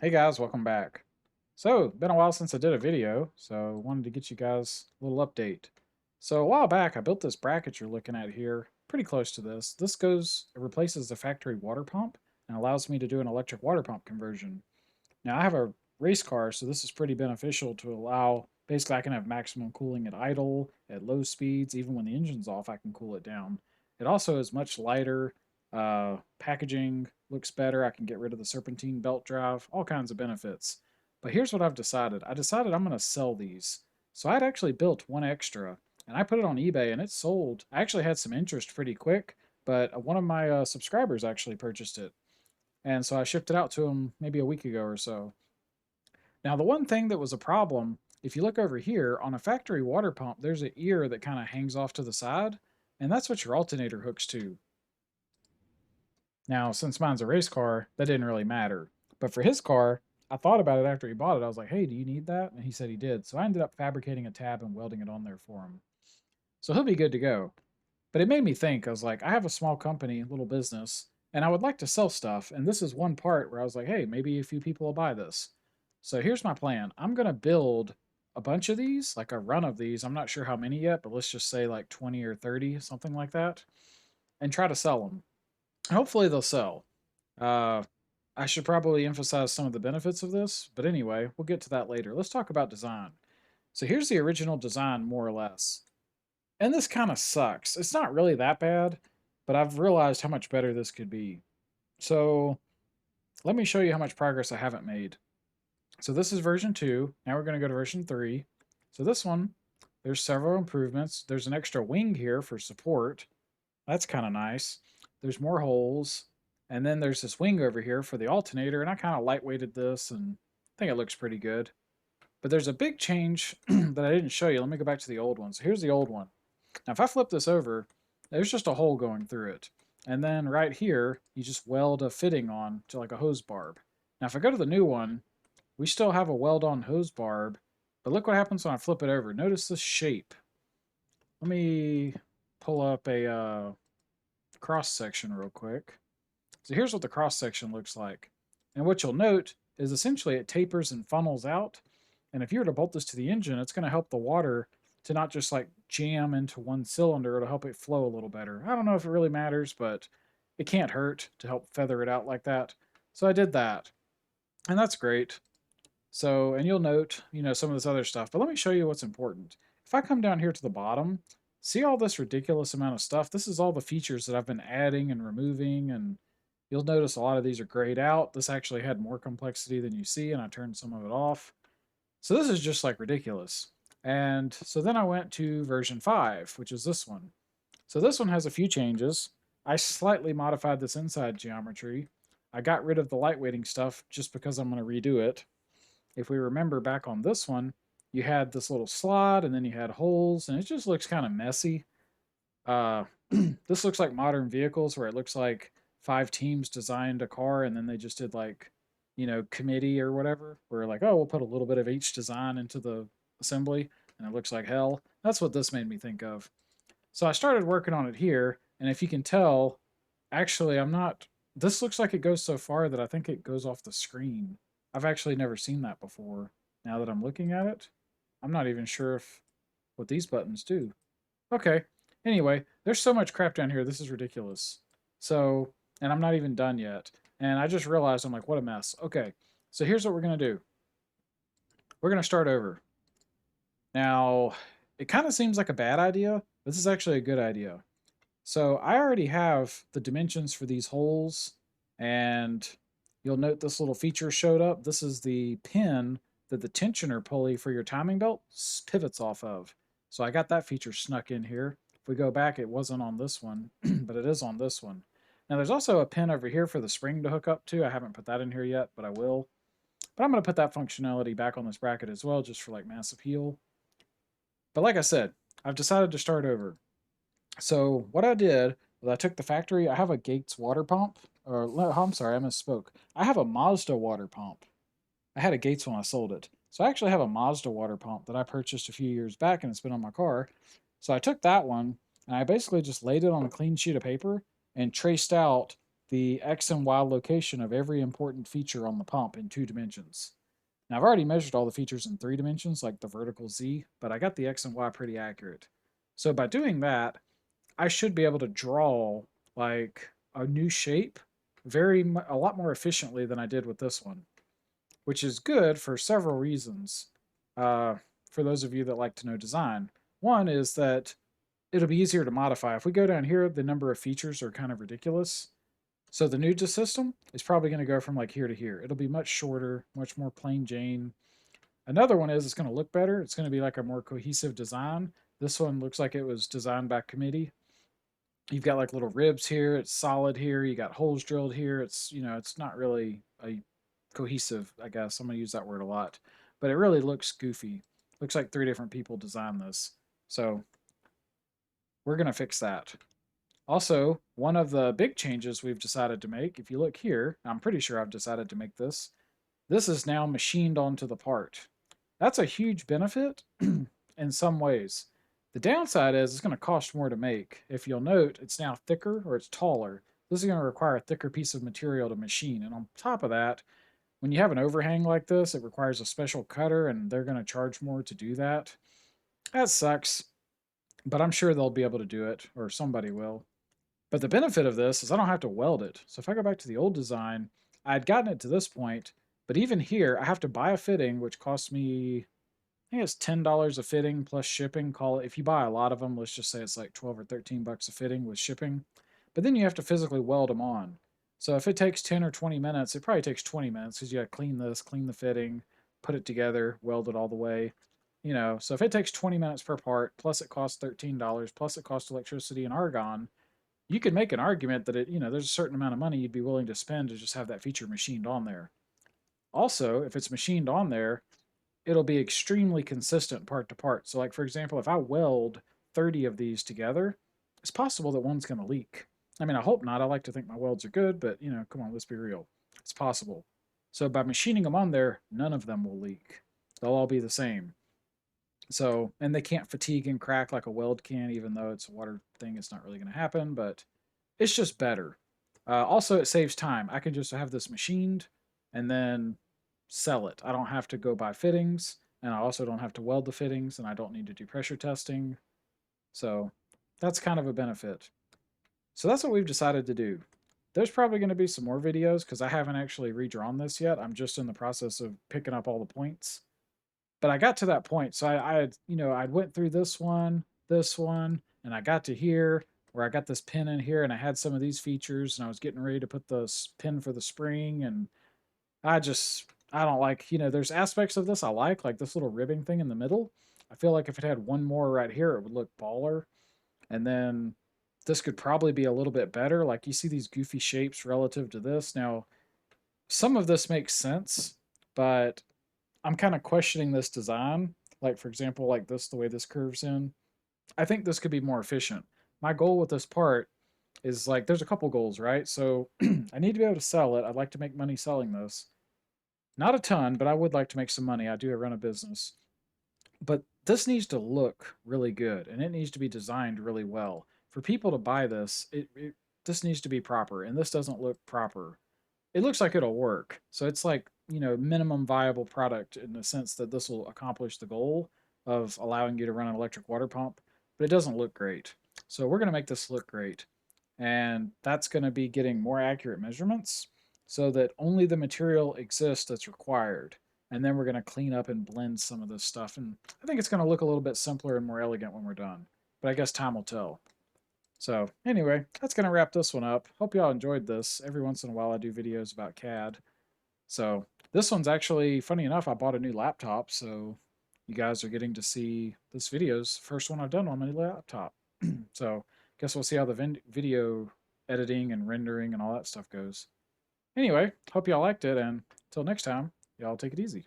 Hey guys, welcome back. So, been a while since I did a video, so wanted to get you guys a little update. So, a while back, I built this bracket you're looking at here, pretty close to this. It replaces the factory water pump and allows me to do an electric water pump conversion. Now, I have a race car, so this is pretty beneficial to allow, basically, I can have maximum cooling at idle, at low speeds, even when the engine's off, I can cool it down. It also is much lighter. Packaging looks better. I can get rid of the serpentine belt drive, all kinds of benefits. But here's what I've decided. I decided I'm going to sell these. So I'd actually built one extra and I put it on eBay and it sold. I actually had some interest pretty quick, but one of my subscribers actually purchased it. And so I shipped it out to him maybe a week ago or so. Now, the one thing that was a problem, if you look over here on a factory water pump, there's an ear that kind of hangs off to the side, and that's what your alternator hooks to. Now, since mine's a race car, that didn't really matter. But for his car, I thought about it after he bought it. I was like, hey, do you need that? And he said he did. So I ended up fabricating a tab and welding it on there for him. So he'll be good to go. But it made me think, I was like, I have a small company, little business, and I would like to sell stuff. And this is one part where I was like, hey, maybe a few people will buy this. So here's my plan. I'm going to build a bunch of these, like a run of these. I'm not sure how many yet, but let's just say like 20 or 30, something like that, and try to sell them. Hopefully they'll sell. Uh, I should probably emphasize some of the benefits of this, but anyway, we'll get to that later. Let's talk about design. So here's the original design, more or less. And this kind of sucks. It's not really that bad, but I've realized how much better this could be. So let me show you how much progress I haven't made. So this is version 2. Now we're going to go to version 3. So this one, there's several improvements. There's an extra wing here for support. That's kind of nice. There's more holes. And then there's this wing over here for the alternator. And I kind of lightweighted this and I think it looks pretty good. But there's a big change that I didn't show you. Let me go back to the old one. So here's the old one. Now, if I flip this over, there's just a hole going through it. And then right here, you just weld a fitting on to like a hose barb. Now, if I go to the new one, we still have a weld on hose barb, but look what happens when I flip it over. Notice the shape. Let me pull up a cross section real quick. So here's what the cross section looks like. And what you'll note is essentially it tapers and funnels out. And if you were to bolt this to the engine, it's going to help the water to not just like jam into one cylinder. It'll help it flow a little better. I don't know if it really matters, but it can't hurt to help feather it out like that. So I did that. And that's great. So, and you'll note, some of this other stuff, but let me show you what's important. If I come down here to the bottom, see all this ridiculous amount of stuff? This is all the features that I've been adding and removing, and you'll notice a lot of these are grayed out. This actually had more complexity than you see, and I turned some of it off. So this is just like ridiculous. And so then I went to version 5, which is this one. So this one has a few changes. I slightly modified this inside geometry. I got rid of the lightweighting stuff just because I'm going to redo it. If we remember back on this one, you had this little slot and then you had holes, and it just looks kind of messy. Uh, this looks like modern vehicles where it looks like 5 teams designed a car and then they just did like, committee or whatever, where like, oh, we'll put a little bit of each design into the assembly and it looks like hell. That's what this made me think of. So I started working on it here, and if you can tell, actually, I'm not. This looks like it goes so far that I think it goes off the screen. I've actually never seen that before. Now that I'm looking at it, I'm not even sure if what these buttons do. Okay. Anyway, there's so much crap down here. This is ridiculous. So, and I'm not even done yet. And I just realized I'm like, what a mess. Okay. So here's what we're going to do. We're going to start over. Now, it kind of seems like a bad idea. This is actually a good idea. So I already have the dimensions for these holes, and you'll note this little feature showed up. This is the pin that the tensioner pulley for your timing belt pivots off of. So I got that feature snuck in here. If we go back, it wasn't on this one, but it is on this one. Now there's also a pin over here for the spring to hook up to. I haven't put that in here yet, but I will. But I'm going to put that functionality back on this bracket as well, just for like mass appeal. But like I said, I've decided to start over. So what I did was I took the factory. I have a Gates water pump. Or I'm sorry, I misspoke. I have a Mazda water pump. I had a Gates when I sold it. So I actually have a Mazda water pump that I purchased a few years back and it's been on my car. So I took that one and I basically just laid it on a clean sheet of paper and traced out the X and Y location of every important feature on the pump in 2 dimensions. Now, I've already measured all the features in 3 dimensions, like the vertical Z, but I got the X and Y pretty accurate. So by doing that, I should be able to draw like a new shape a lot more efficiently than I did with this one, which is good for several reasons. Uh, for those of you that like to know design, one is that it'll be easier to modify. If we go down here, the number of features are kind of ridiculous. So the new system is probably going to go from like here to here. It'll be much shorter, much more plain Jane. Another one is it's going to look better. It's going to be like a more cohesive design. This one looks like it was designed by committee. You've got like little ribs here. It's solid here. You got holes drilled here. It's not really a cohesive, I guess. I'm going to use that word a lot. But it really looks goofy. Looks like 3 different people designed this. So we're going to fix that. Also, one of the big changes we've decided to make, if you look here, I'm pretty sure I've decided to make this. This is now machined onto the part. That's a huge benefit in some ways. The downside is it's going to cost more to make. If you'll note, it's now thicker or it's taller. This is going to require a thicker piece of material to machine. And on top of that, when you have an overhang like this, it requires a special cutter and they're going to charge more to do that. That sucks, but I'm sure they'll be able to do it, or somebody will. But the benefit of this is I don't have to weld it. So if I go back to the old design, I had gotten it to this point, but even here, I have to buy a fitting, which costs me, I think it's $10 a fitting plus shipping. Call it, if you buy a lot of them, let's just say it's like 12 or 13 bucks a fitting with shipping. But then you have to physically weld them on. So if it takes 10 or 20 minutes, it probably takes 20 minutes because you got to clean this, clean the fitting, put it together, weld it all the way. So if it takes 20 minutes per part, plus it costs $13, plus it costs electricity and argon, you could make an argument that there's a certain amount of money you'd be willing to spend to just have that feature machined on there. Also, if it's machined on there, it'll be extremely consistent part to part. So, like for example, if I weld 30 of these together, it's possible that one's going to leak. I mean, I hope not. I like to think my welds are good, but come on, let's be real. It's possible. So by machining them on there, none of them will leak. They'll all be the same. So, and they can't fatigue and crack like a weld can, even though it's a water thing, it's not really going to happen, but it's just better. Also, it saves time. I can just have this machined and then sell it. I don't have to go buy fittings, and I also don't have to weld the fittings, and I don't need to do pressure testing. So that's kind of a benefit. So that's what we've decided to do. There's probably going to be some more videos because I haven't actually redrawn this yet. I'm just in the process of picking up all the points. But I got to that point. So I went through this one, and I got to here where I got this pin in here and I had some of these features and I was getting ready to put the pin for the spring. And I don't like, there's aspects of this I like this little ribbing thing in the middle. I feel like if it had one more right here, it would look baller. And then this could probably be a little bit better. Like you see these goofy shapes relative to this. Now, some of this makes sense, but I'm kind of questioning this design. Like, for example, like this, the way this curves in. I think this could be more efficient. My goal with this part is like, there's a couple goals, right? So I need to be able to sell it. I'd like to make money selling this. Not a ton, but I would like to make some money. I do run a business. But this needs to look really good and it needs to be designed really well. For people to buy this, this needs to be proper, and this doesn't look proper. It looks like it'll work. So it's like, minimum viable product in the sense that this will accomplish the goal of allowing you to run an electric water pump, but it doesn't look great. So we're going to make this look great. And that's going to be getting more accurate measurements so that only the material exists that's required. And then we're going to clean up and blend some of this stuff. And I think it's going to look a little bit simpler and more elegant when we're done. But I guess time will tell. So anyway, that's going to wrap this one up. Hope y'all enjoyed this. Every once in a while I do videos about CAD. So this one's actually, funny enough, I bought a new laptop. So you guys are getting to see this video's first one I've done on my new laptop. So guess we'll see how the video editing and rendering and all that stuff goes. Anyway, hope y'all liked it. And until next time, y'all take it easy.